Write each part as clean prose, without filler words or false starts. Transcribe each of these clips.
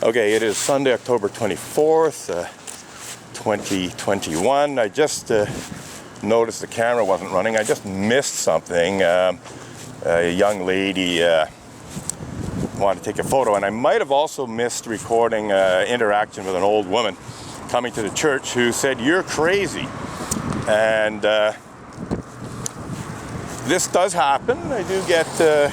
Okay, it is Sunday, October 24th, 2021. I just noticed the camera wasn't running. I just missed something. A young lady wanted to take a photo, and I might have also missed recording interaction with an old woman coming to the church who said, "You're crazy." And this does happen. I do get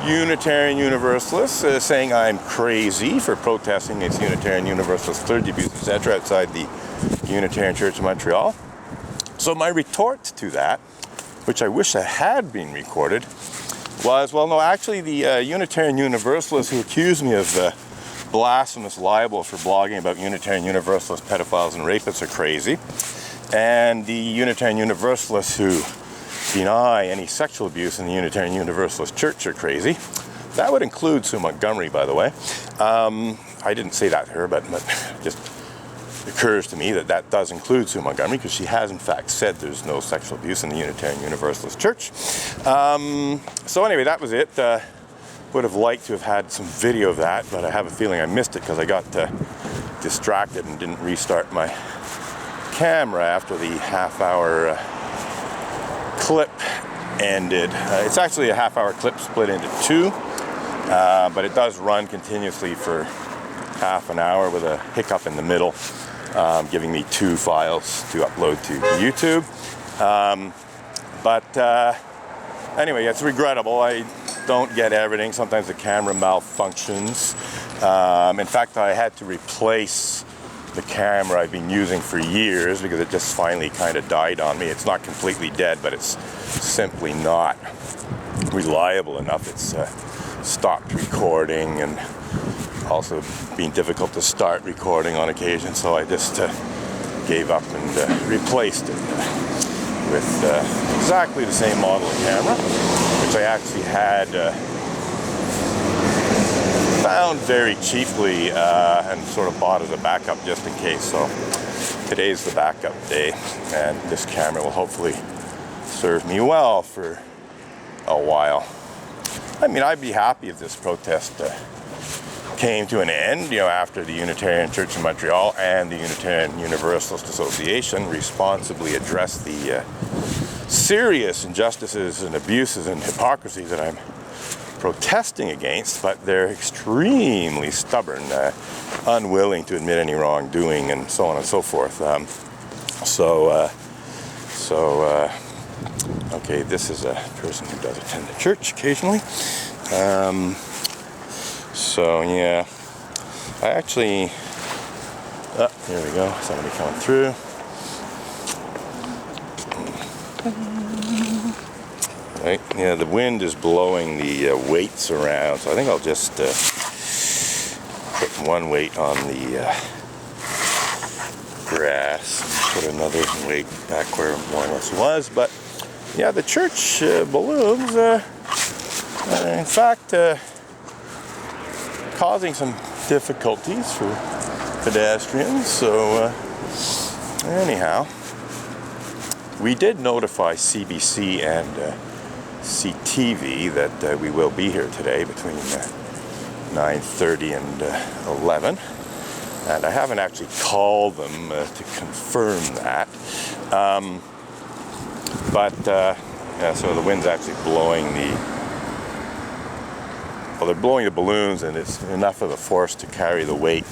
Unitarian Universalists saying I'm crazy for protesting against Unitarian Universalist clergy abuse, etc., outside the Unitarian Church of Montreal. So my retort to that, which I wish I had been recorded, was, well, no, actually the Unitarian Universalists who accused me of blasphemous libel for blogging about Unitarian Universalist pedophiles and rapists are crazy, and the Unitarian Universalists who deny any sexual abuse in the Unitarian Universalist Church are crazy. That would include Sue Montgomery, by the way. I didn't say that to her, but it just occurs to me that that does include Sue Montgomery, because she has in fact said there's no sexual abuse in the Unitarian Universalist Church. So anyway, that was it. Would have liked to have had some video of that, but I have a feeling I missed it because I got distracted and didn't restart my camera after the half-hour clip ended. It's actually a half-hour clip split into two, but it does run continuously for half an hour with a hiccup in the middle, giving me two files to upload to YouTube. Anyway, it's regrettable. I don't get everything. Sometimes the camera malfunctions. In fact, I had to replace the camera I've been using for years because it just finally kind of died on me. It's not completely dead, but it's simply not reliable enough. It's stopped recording and also been difficult to start recording on occasion, so I just gave up and replaced it with exactly the same model of camera, which I actually had found very cheaply and sort of bought as a backup just in case. So today's the backup day, and this camera will hopefully serve me well for a while. I mean, I'd be happy if this protest came to an end, after the Unitarian Church of Montreal and the Unitarian Universalist Association responsibly addressed the serious injustices and abuses and hypocrisy that I'm protesting against, but they're extremely stubborn, unwilling to admit any wrongdoing, and so on and so forth. Okay, this is a person who does attend the church occasionally. So yeah, I actually, here we go, somebody coming through. Right, yeah, the wind is blowing the weights around, so I think I'll just put one weight on the grass and put another weight back where more or less was. But yeah, the church balloons, in fact, causing some difficulties for pedestrians. So anyhow, we did notify CBC and CTV that we will be here today between 9:30 and 11, and I haven't actually called them to confirm that. Yeah, so the wind's actually blowing they're blowing the balloons, and it's enough of a force to carry the weight,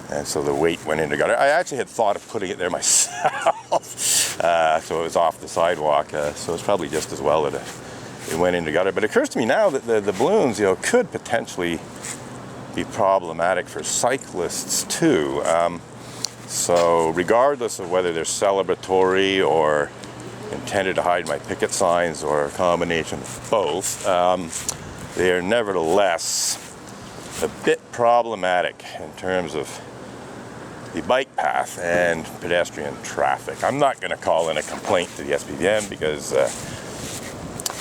and so the weight went into the gutter. I actually had thought of putting it there myself, so it was off the sidewalk, so it's probably just as well that it went into the gutter. But it occurs to me now that the balloons, could potentially be problematic for cyclists too. So regardless of whether they're celebratory or intended to hide my picket signs or a combination of both, they are nevertheless a bit problematic in terms of the bike path and pedestrian traffic. I'm not going to call in a complaint to the SPVM because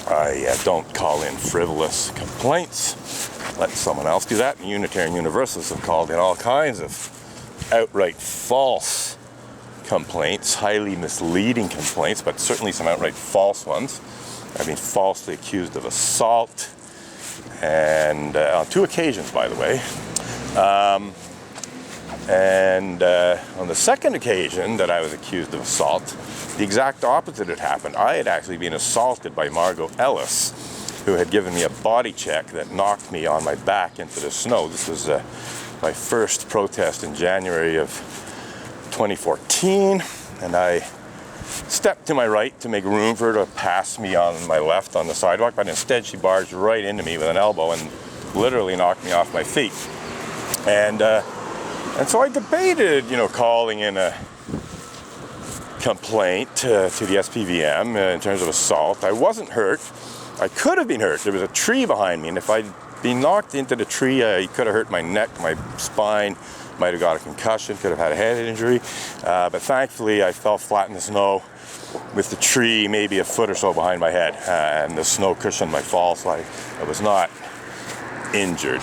I don't call in frivolous complaints. Let someone else do that. And Unitarian Universalists have called in all kinds of outright false complaints, highly misleading complaints, but certainly some outright false ones. I've been falsely accused of assault, and on 2 occasions, by the way, And on the second occasion that I was accused of assault, the exact opposite had happened. I had actually been assaulted by Margot Ellis, who had given me a body check that knocked me on my back into the snow. This was my first protest in January of 2014, and I stepped to my right to make room for her to pass me on my left on the sidewalk, but instead she barged right into me with an elbow and literally knocked me off my feet. And so I debated, calling in a complaint to the SPVM in terms of assault. I wasn't hurt. I could have been hurt. There was a tree behind me, and if I'd been knocked into the tree, it could have hurt my neck, my spine, might have got a concussion, could have had a head injury. But thankfully, I fell flat in the snow with the tree maybe a foot or so behind my head, and the snow cushioned my fall, so I was not injured.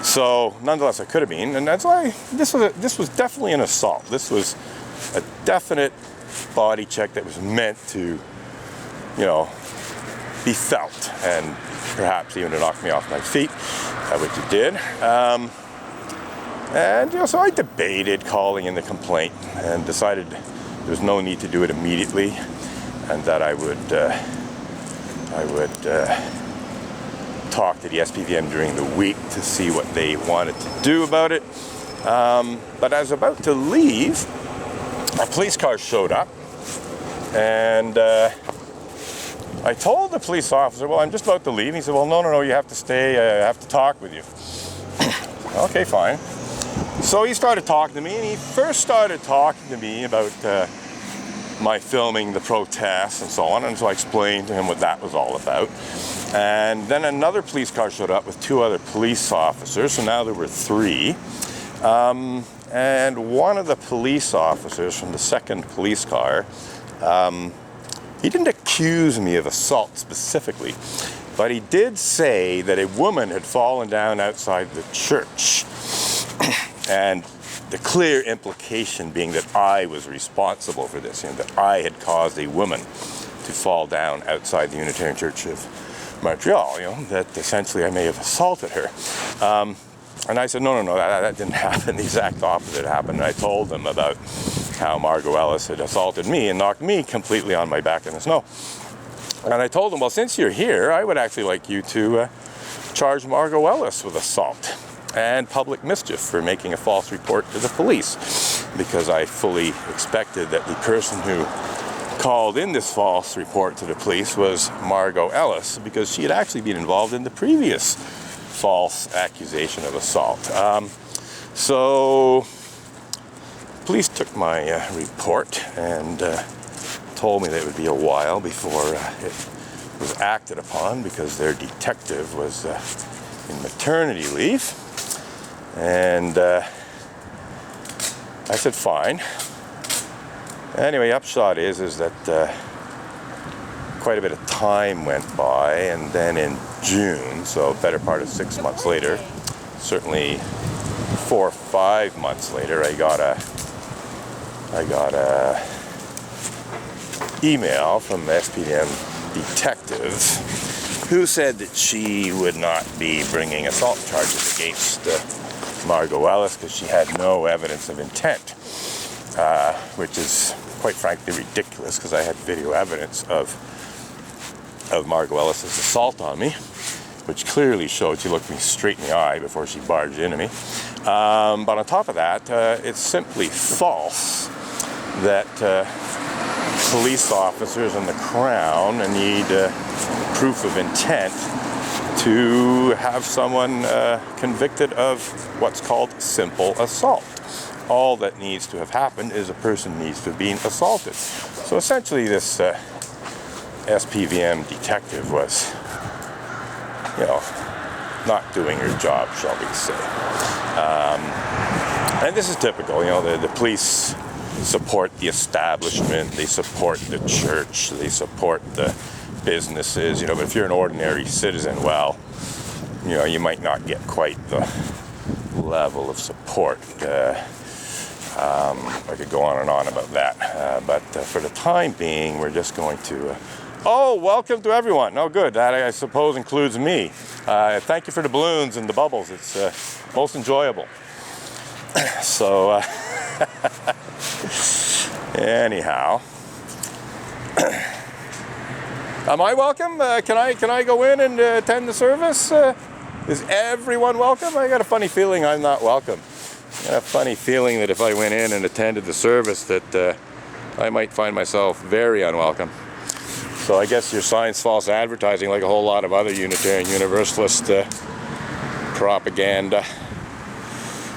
So nonetheless, I could have been, and that's why this was definitely an assault. This was a definite body check that was meant to, be felt, and perhaps even to knock me off my feet, which it did. And so I debated calling in the complaint and decided there was no need to do it immediately, and that I would talk to the SPVM during the week to see what they wanted to do about it. But I was about to leave, a police car showed up, and I told the police officer, well, I'm just about to leave. He said, well, no, you have to stay, I have to talk with you. Okay, fine. So he started talking to me, and he first started talking to me about my filming the protests and so on, and so I explained to him what that was all about. And then another police car showed up with 2 other police officers, so now there were 3. And one of the police officers from the second police car, he didn't accuse me of assault specifically, but he did say that a woman had fallen down outside the church. And the clear implication being that I was responsible for this, that I had caused a woman to fall down outside the Unitarian Church of Montreal, that essentially I may have assaulted her. And I said, no, that didn't happen. The exact opposite happened. And I told them about how Margot Ellis had assaulted me and knocked me completely on my back in the snow. And I told them, well, since you're here, I would actually like you to charge Margot Ellis with assault and public mischief for making a false report to the police, because I fully expected that the person who called in this false report to the police was Margot Ellis, because she had actually been involved in the previous false accusation of assault. So police took my report and told me that it would be a while before it was acted upon, because their detective was in maternity leave. And I said, fine. Anyway, upshot is that quite a bit of time went by, and then in June, so better part of 6 months later, certainly 4 or 5 months later, I got a email from the SPVM detective who said that she would not be bringing assault charges against Margot Ellis because she had no evidence of intent, which is quite frankly ridiculous, because I had video evidence of Margot Ellis's assault on me, which clearly showed she looked me straight in the eye before she barged into me. But on top of that, it's simply false that police officers and the Crown need proof of intent to have someone convicted of what's called simple assault. All that needs to have happened is a person needs to have been assaulted. So essentially this SPVM detective was, not doing her job, shall we say. And this is typical, the police support the establishment, they support the church, they support the businesses, but if you're an ordinary citizen, well, you might not get quite the level of support. I could go on and on about that, but for the time being, we're just going to, welcome to everyone. Oh, good, that I suppose includes me. Thank you for the balloons and the bubbles. It's most enjoyable. So, anyhow, am I welcome? Can I go in and attend the service? Is everyone welcome? I got a funny feeling I'm not welcome. I got a funny feeling that if I went in and attended the service that I might find myself very unwelcome. So I guess your sign's false advertising, like a whole lot of other Unitarian Universalist propaganda.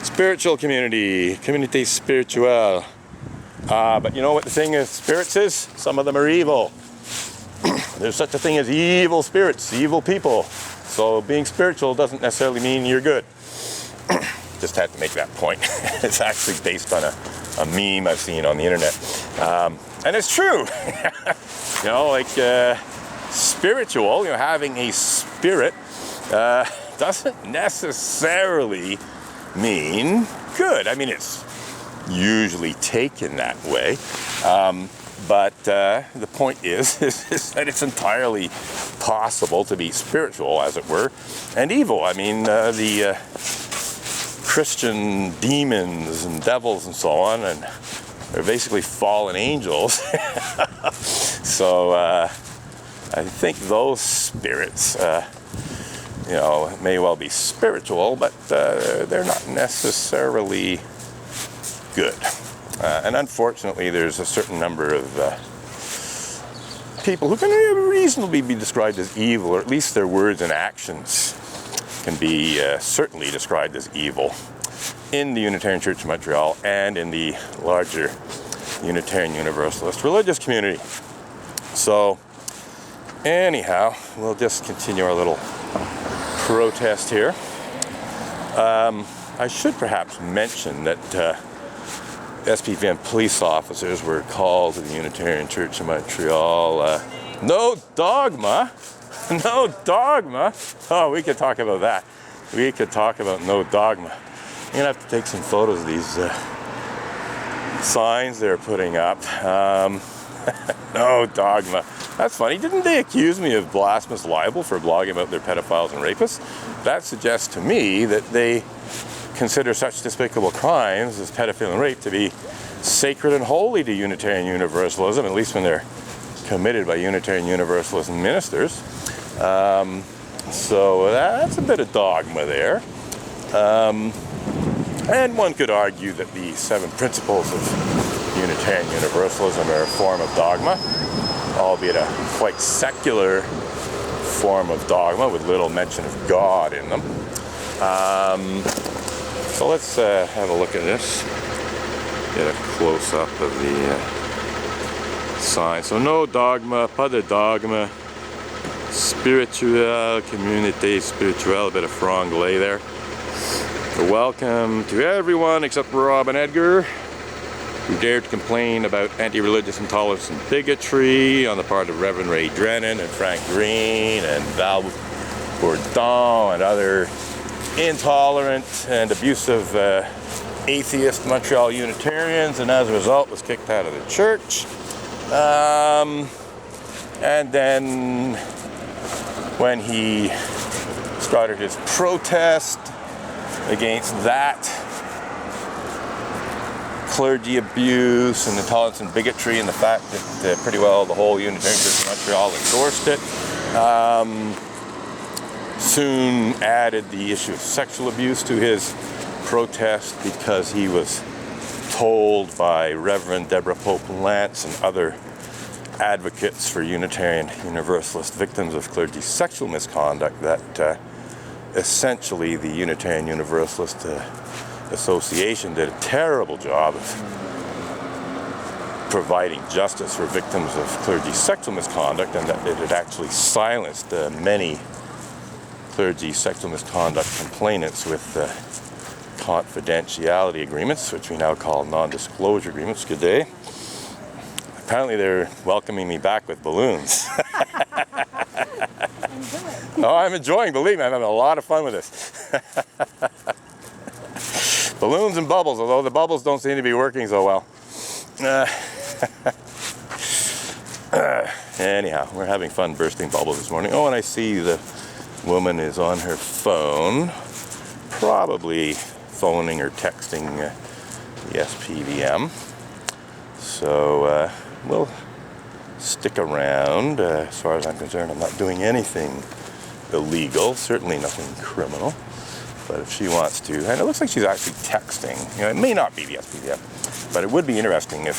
Spiritual community, community spirituelle. But you know what the thing is, spirits is? Some of them are evil. There's such a thing as evil spirits, evil people. So being spiritual doesn't necessarily mean you're good. Just had to make that point. It's actually based on a meme I've seen on the internet. And it's true. You know, like spiritual, you know, having a spirit doesn't necessarily mean good. I mean, it's usually taken that way. But the point is that it's entirely possible to be spiritual, as it were, and evil. I mean, the Christian demons and devils and so on, and they're basically fallen angels. So I think those spirits, you know, may well be spiritual, but they're not necessarily good. And unfortunately, there's a certain number of people who can reasonably be described as evil, or at least their words and actions can be certainly described as evil in the Unitarian Church of Montreal and in the larger Unitarian Universalist religious community. So anyhow, we'll just continue our little protest here. I should perhaps mention that SPVM police officers were called to the Unitarian Church of Montreal. No dogma. No dogma. Oh, we could talk about that. We could talk about no dogma. I'm going to have to take some photos of these signs they're putting up. No dogma. That's funny. Didn't they accuse me of blasphemous libel for blogging about their pedophiles and rapists? That suggests to me that they consider such despicable crimes as pedophilia and rape to be sacred and holy to Unitarian Universalism, at least when they're committed by Unitarian Universalist ministers. So that's a bit of dogma there. And one could argue that the 7 principles of Unitarian Universalism are a form of dogma, albeit a quite secular form of dogma with little mention of God in them. So let's have a look at this. Get a close-up of the sign. So no dogma, pas de dogma, spirituelle, communauté spirituelle, a bit of franglais there. Welcome to everyone except Rob and Edgar, who dared to complain about anti-religious intolerance and bigotry on the part of Reverend Ray Drennan and Frank Green and Val Bourdon and other intolerant and abusive atheist Montreal Unitarians, and as a result was kicked out of the church. And then when he started his protest against that clergy abuse and intolerance and bigotry, and the fact that pretty well the whole Unitarian Church of Montreal endorsed it, soon added the issue of sexual abuse to his protest because he was told by Reverend Deborah Pope Lance and other advocates for Unitarian Universalist victims of clergy sexual misconduct that essentially the Unitarian Universalist Association did a terrible job of providing justice for victims of clergy sexual misconduct, and that it had actually silenced many clergy sexual misconduct complainants with confidentiality agreements, which we now call non-disclosure agreements. Good day. Apparently they're welcoming me back with balloons. Oh, I'm enjoying, believe me, I'm having a lot of fun with this. Balloons and bubbles, although the bubbles don't seem to be working so well. Anyhow, we're having fun bursting bubbles this morning. Oh, and I see the woman is on her phone, probably phoning or texting the SPVM. So we'll stick around. As far as I'm concerned, I'm not doing anything illegal, certainly nothing criminal. But if she wants to, and it looks like she's actually texting. It may not be the SPVM, but it would be interesting if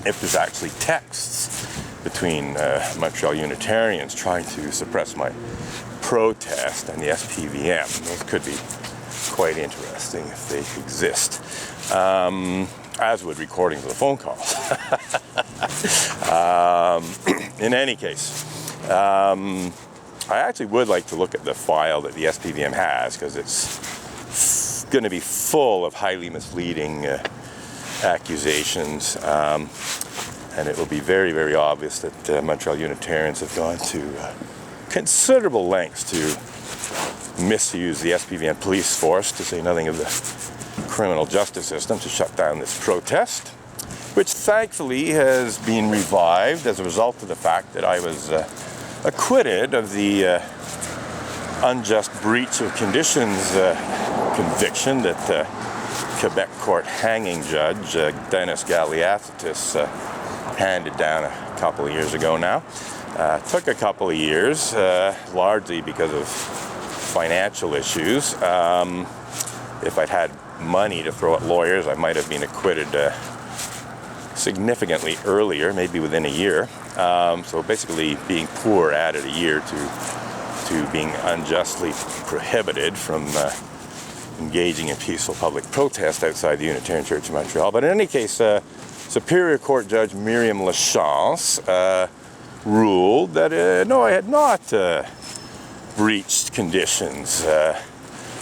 there's actually texts between Montreal Unitarians trying to suppress my protest and the SPVM. Those could be quite interesting if they exist, as would recordings of the phone calls. In any case, I actually would like to look at the file that the SPVM has, because it's going to be full of highly misleading accusations, and it will be very, very obvious that Montreal Unitarians have gone to considerable lengths to misuse the SPVM police force, to say nothing of the criminal justice system, to shut down this protest, which thankfully has been revived as a result of the fact that I was acquitted of the unjust breach of conditions conviction that Quebec court hanging judge Dennis Galeatis handed down a couple of years ago now. Took a couple of years, largely because of financial issues. If I'd had money to throw at lawyers, I might have been acquitted significantly earlier, maybe within a year. So basically being poor added a year to being unjustly prohibited from engaging in peaceful public protest outside the Unitarian Church of Montreal. But in any case, Superior Court Judge Myriam Lachance ruled that no, I had not breached conditions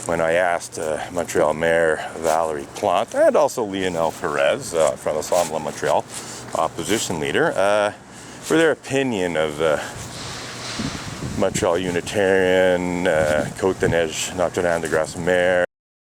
when I asked Montreal Mayor Valerie Plante and also Lionel Perez from Assemblée Montreal, opposition leader, for their opinion of Montreal Unitarian, Côte-des-Neiges, Notre-Dame-de-Grâce Mayor,